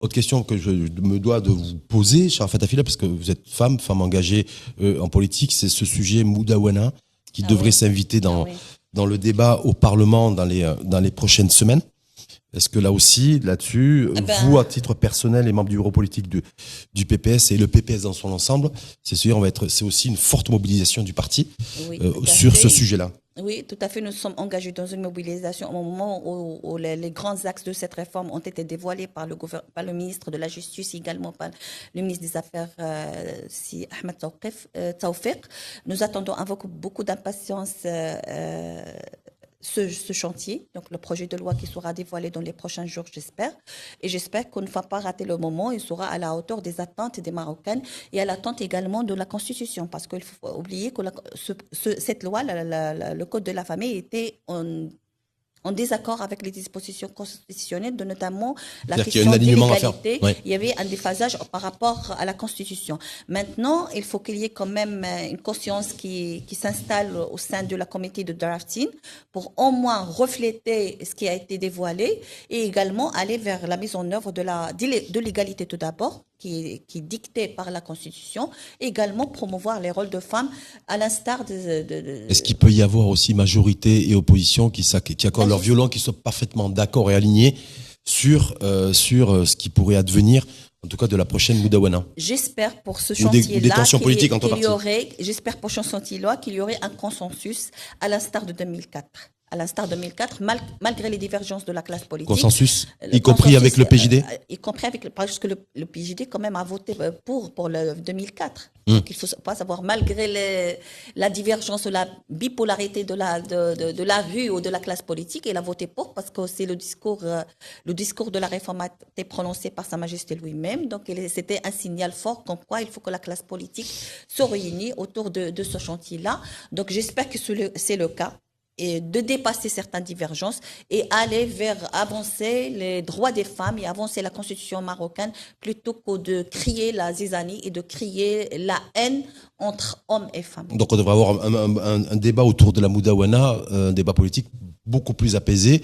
Autre question que je me dois de vous poser, Sharafat Afila, parce que vous êtes femme engagée en politique, c'est ce sujet Moudawana qui devrait s'inviter dans le débat au Parlement dans les prochaines semaines. Est-ce que là aussi, là-dessus, vous, à titre personnel et membre du bureau politique du PPS et le PPS dans son ensemble, c'est aussi une forte mobilisation du parti sur ce sujet-là? Oui, tout à fait. Nous sommes engagés dans une mobilisation au moment où les grands axes de cette réforme ont été dévoilés par le ministre de la Justice, également par le ministre des Affaires, si Ahmed Tawfiq. Nous attendons avec beaucoup d'impatience ce chantier, donc le projet de loi qui sera dévoilé dans les prochains jours, j'espère. Et j'espère qu'on ne va pas rater le moment. Il sera à la hauteur des attentes des Marocaines et à l'attente également de la Constitution. Parce qu'il faut oublier que cette loi, le Code de la famille, était en désaccord avec les dispositions constitutionnelles, de notamment la question de l'égalité. Il y avait un déphasage par rapport à la Constitution. Maintenant, il faut qu'il y ait quand même une conscience qui s'installe au sein de la comité de drafting pour au moins refléter ce qui a été dévoilé et également aller vers la mise en œuvre de l'égalité tout d'abord, qui est dictée par la Constitution, et également promouvoir les rôles de femmes à l'instar Est-ce qu'il peut y avoir aussi majorité et opposition qui accordent leur violon, qui soient parfaitement d'accord et alignés sur ce qui pourrait advenir, en tout cas de la prochaine Moudawana? J'espère pour ce chantier-là qu'il y aurait un consensus à l'instar de 2004. À l'instar de 2004, malgré les divergences de la classe politique. Consensus, y compris avec le PJD? Y compris parce que le PJD quand même a voté pour le 2004. Donc il faut pas savoir, malgré la divergence, la bipolarité de la vue ou de la classe politique, il a voté pour parce que c'est le discours de la réforme a été prononcé par Sa Majesté lui-même. Donc c'était un signal fort comme quoi il faut que la classe politique se réunisse autour de ce chantier-là. Donc j'espère que c'est le cas, et de dépasser certaines divergences et aller vers avancer les droits des femmes et avancer la constitution marocaine plutôt que de crier la zizanie et de crier la haine entre hommes et femmes. Donc on devrait avoir un débat autour de la Moudawana, un débat politique beaucoup plus apaisé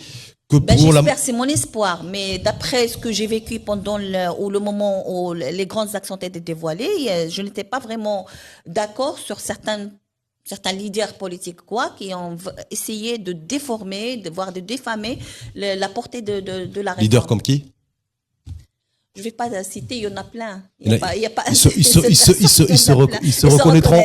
que pour j'espère, c'est mon espoir, mais d'après ce que j'ai vécu pendant le moment où les grandes actions ont été dévoilées, je n'étais pas vraiment d'accord sur certains leaders politiques qui ont essayé de déformer, voire de défamer la portée de la réforme. Leaders comme qui? Je ne vais pas citer, il y en a plein. Ils se reconnaîtront.